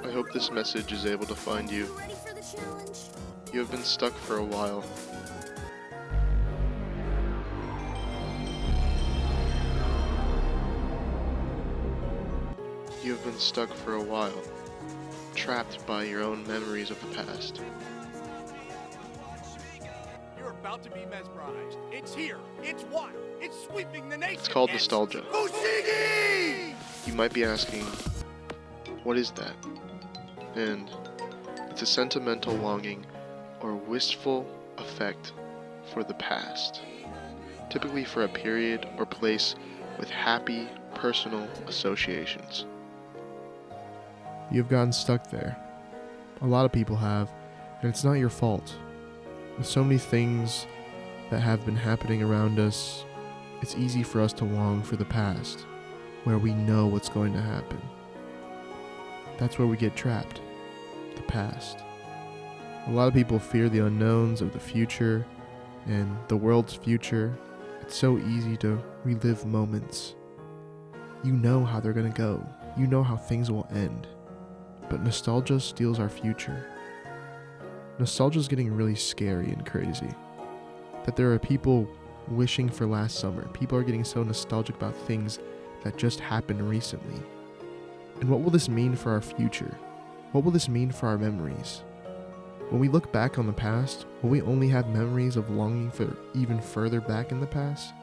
I hope this message is able to find you. Ready for the challenge? You have been stuck for a while. You have been stuck for a while, trapped by your own memories of the past. You're about to be mesmerized. It's here. It's wild. It's sweeping the nation. It's called nostalgia. Fushigi! You might be asking, what is that? And it's a sentimental longing or wistful affect for the past, typically for a period or place with happy personal associations. You've gotten stuck there. A lot of people have, and it's not your fault. With so many things that have been happening around us, it's easy for us to long for the past, where we know what's going to happen. That's where we get trapped, the past. A lot of people fear the unknowns of the future and the world's future. It's so easy to relive moments. You know how they're going to go. You know how things will end. But nostalgia steals our future. Nostalgia is getting really scary and crazy. That there are people wishing for last summer. People are getting so nostalgic about things that just happened recently. And what will this mean for our future? What will this mean for our memories? When we look back on the past, will we only have memories of longing for even further back in the past?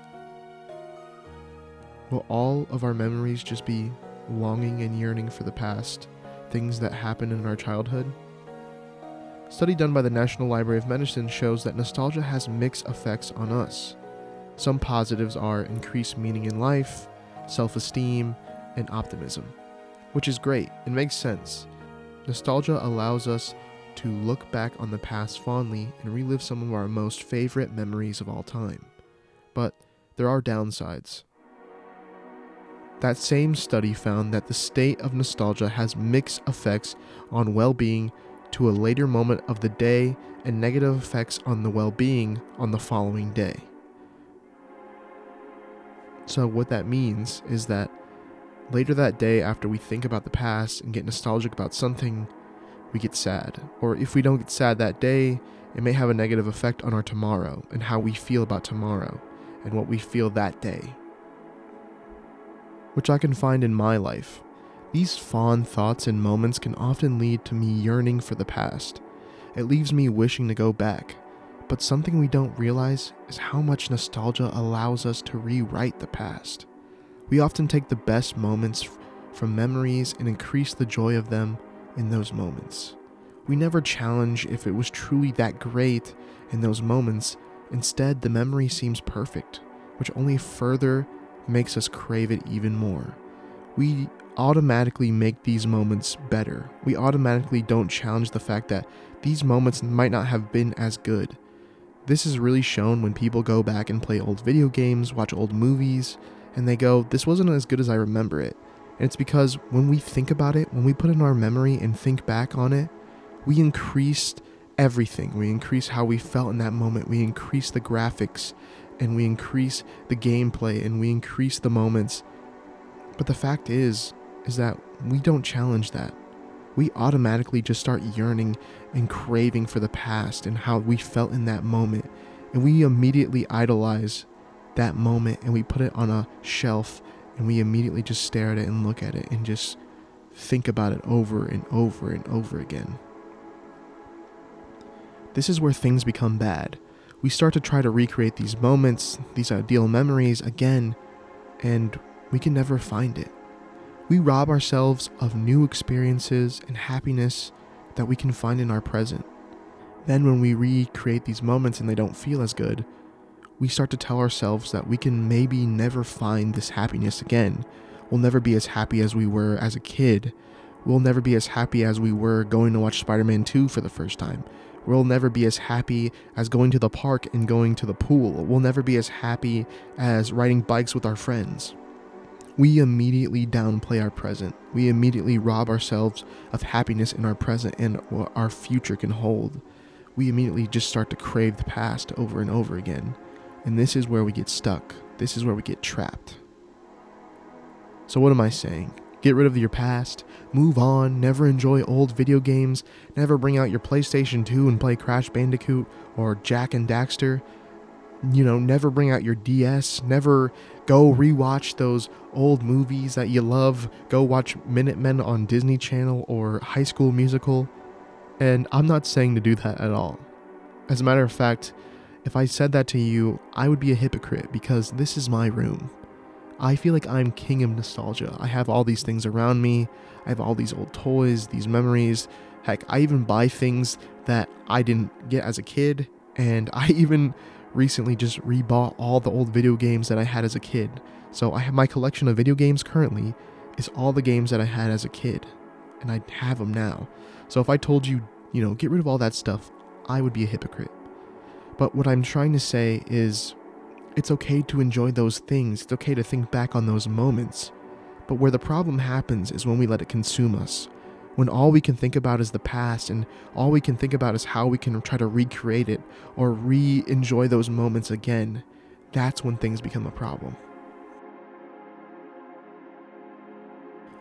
Will all of our memories just be longing and yearning for the past, things that happened in our childhood? A study done by the National Library of Medicine shows that nostalgia has mixed effects on us. Some positives are increased meaning in life, self-esteem, and optimism, which is great. It makes sense. Nostalgia allows us to look back on the past fondly and relive some of our most favorite memories of all time. But there are downsides. That same study found that the state of nostalgia has mixed effects on well-being to a later moment of the day and negative effects on the well-being on the following day. So what that means is that later that day, after we think about the past and get nostalgic about something, we get sad. Or if we don't get sad that day, it may have a negative effect on our tomorrow and how we feel about tomorrow and what we feel that day. Which I can find in my life. These fond thoughts and moments can often lead to me yearning for the past. It leaves me wishing to go back. But something we don't realize is how much nostalgia allows us to rewrite the past. We often take the best moments from memories and increase the joy of them in those moments. We never challenge if it was truly that great in those moments. Instead, the memory seems perfect, which only further makes us crave it even more. We automatically make these moments better. We automatically don't challenge the fact that these moments might not have been as good. This is really shown when people go back and play old video games, watch old movies, and they go, this wasn't as good as I remember it. And it's because when we think about it, when we put it in our memory and think back on it, we increased everything. We increase how we felt in that moment. We increase the graphics, and we increase the gameplay, and we increase the moments. But the fact is that we don't challenge that. We automatically just start yearning and craving for the past and how we felt in that moment. And we immediately idolize that moment and we put it on a shelf and we immediately just stare at it and look at it and just think about it over and over and over again. This is where things become bad. We start to try to recreate these moments, these ideal memories again, and we can never find it. We rob ourselves of new experiences and happiness that we can find in our present. Then when we recreate these moments and they don't feel as good, we start to tell ourselves that we can maybe never find this happiness again. We'll never be as happy as we were as a kid. We'll never be as happy as we were going to watch Spider-Man 2 for the first time. We'll never be as happy as going to the park and going to the pool. We'll never be as happy as riding bikes with our friends. We immediately downplay our present. We immediately rob ourselves of happiness in our present and what our future can hold. We immediately just start to crave the past over and over again. And this is where we get stuck. This is where we get trapped. So what am I saying? Get rid of your past, move on, never enjoy old video games, never bring out your PlayStation 2 and play Crash Bandicoot or Jak and Daxter. Never bring out your DS, never go rewatch those old movies that you love, go watch Minutemen on Disney Channel or High School Musical. And I'm not saying to do that at all. As a matter of fact, if I said that to you, I would be a hypocrite because this is my room. I feel like I'm king of nostalgia. I have all these things around me. I have all these old toys, these memories. Heck, I even buy things that I didn't get as a kid. And I even recently just rebought all the old video games that I had as a kid. So I have my collection of video games currently is all the games that I had as a kid. And I have them now. So if I told you, get rid of all that stuff, I would be a hypocrite. But what I'm trying to say is, it's okay to enjoy those things. It's okay to think back on those moments. But where the problem happens is when we let it consume us. When all we can think about is the past and all we can think about is how we can try to recreate it or re-enjoy those moments again, that's when things become a problem.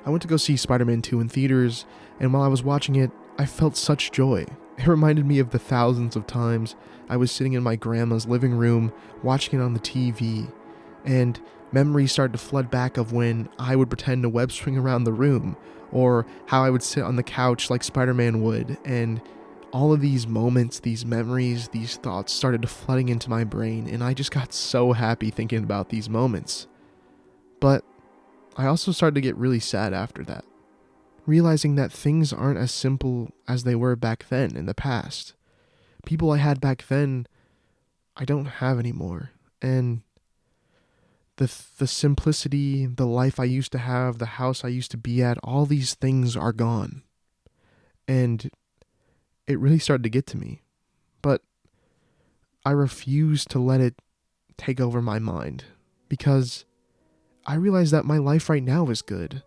I went to go see Spider-Man 2 in theaters, and while I was watching it, I felt such joy. It reminded me of the thousands of times I was sitting in my grandma's living room watching it on the TV, and memories started to flood back of when I would pretend to web swing around the room, or how I would sit on the couch like Spider-Man would, and all of these moments, these memories, these thoughts started flooding into my brain, and I just got so happy thinking about these moments. But I also started to get really sad after that, realizing that things aren't as simple as they were back then in the past. People I had back then, I don't have anymore. And the simplicity, the life I used to have, the house I used to be at, all these things are gone. And it really started to get to me. But I refuse to let it take over my mind, because I realize that my life right now is good.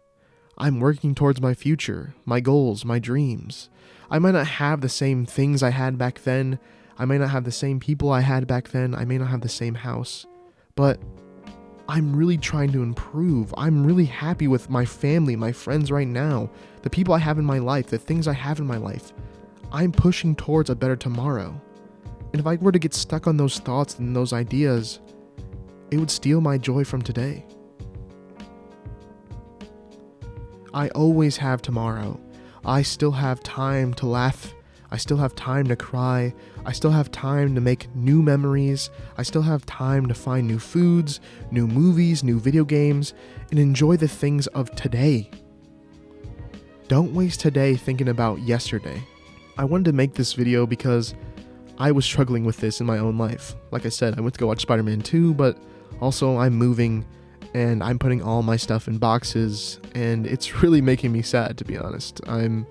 I'm working towards my future, my goals, my dreams. I might not have the same things I had back then. I may not have the same people I had back then. I may not have the same house. But I'm really trying to improve. I'm really happy with my family, my friends right now, the people I have in my life, the things I have in my life. I'm pushing towards a better tomorrow. And if I were to get stuck on those thoughts and those ideas, it would steal my joy from today. I always have tomorrow. I still have time to laugh. I still have time to cry. I still have time to make new memories. I still have time to find new foods, new movies, new video games, and enjoy the things of today. Don't waste today thinking about yesterday. I wanted to make this video because I was struggling with this in my own life. Like I said, I went to go watch Spider-Man 2, but also I'm moving and I'm putting all my stuff in boxes, and it's really making me sad, to be honest. I'm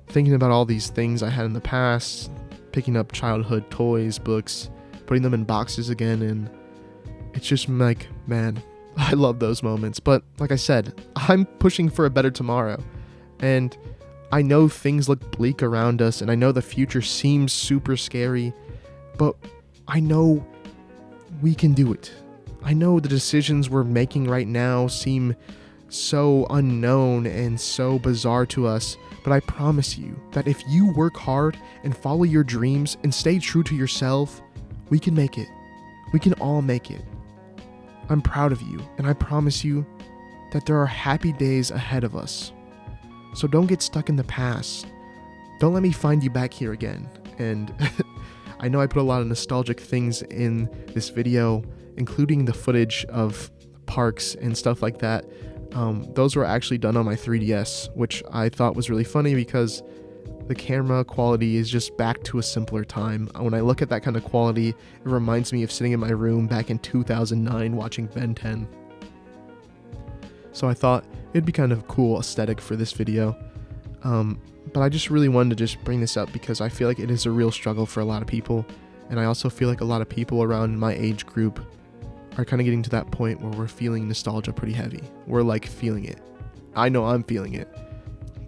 thinking about all these things I had in the past, picking up childhood toys, books, putting them in boxes again, and it's just like, man, I love those moments. But like I said, I'm pushing for a better tomorrow, and I know things look bleak around us, and I know the future seems super scary, but I know we can do it. I know the decisions we're making right now seem so unknown and so bizarre to us, but I promise you that if you work hard and follow your dreams and stay true to yourself, we can make it. We can all make it. I'm proud of you, and I promise you that there are happy days ahead of us. So don't get stuck in the past. Don't let me find you back here again. And I know I put a lot of nostalgic things in this video, including the footage of parks and stuff like that. Those were actually done on my 3DS, which I thought was really funny because the camera quality is just back to a simpler time. When I look at that kind of quality, it reminds me of sitting in my room back in 2009 watching Ben 10. So I thought it'd be kind of a cool aesthetic for this video. But I just really wanted to just bring this up because I feel like it is a real struggle for a lot of people. And I also feel like a lot of people around my age group are kind of getting to that point where we're feeling nostalgia pretty heavy. We're like feeling it. I know I'm feeling it.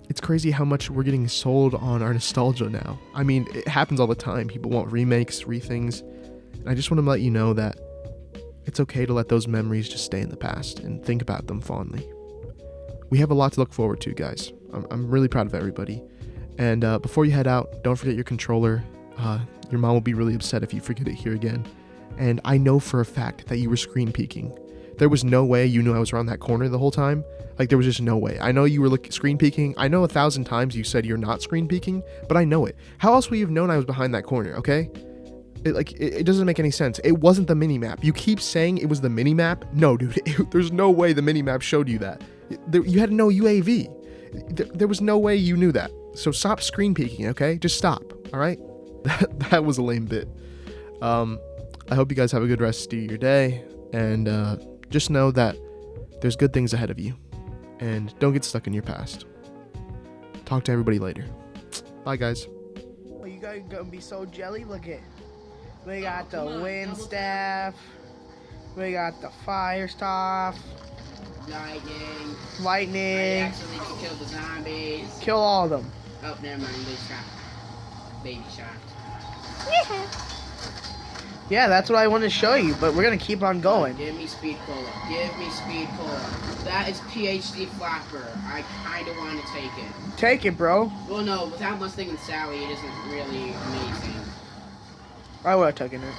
It's crazy how much we're getting sold on our nostalgia now. I mean, it happens all the time. People want remakes, rethings. And I just want to let you know that it's okay to let those memories just stay in the past and think about them fondly. we have a lot to look forward to, guys. I'm really proud of everybody. And before you head out, don't forget your controller. Your mom will be really upset if you forget it here again. And I know for a fact that you were screen peeking. There was no way you knew I was around that corner the whole time. Like, there was just no way. I know you were screen peeking. I know 1,000 times you said you're not screen peeking, but I know it. How else would you have known I was behind that corner, okay? It doesn't make any sense. It wasn't the mini-map. You keep saying it was the mini-map. No, dude, there's no way the mini-map showed you that. You had no UAV. There was no way you knew that. So stop screen peeking, okay? Just stop, all right? That was a lame bit. I hope you guys have a good rest of your day, and just know that there's good things ahead of you, and don't get stuck in your past. Talk to everybody later. Bye, guys. Oh, you guys gonna be so jelly? Look at, we got the wind staff, we got the fire staff, I lightning. actually just killed the zombies. Kill all of them. Oh, never mind. They shot. Baby shot. Yeah, that's what I want to show you, but we're gonna keep on going. Give me speed cola. Give me speed cola. That is PhD flapper. I kind of want to take it. Take it, bro. Well, no, without Mustang and Sally, it isn't really amazing. I would have taken it.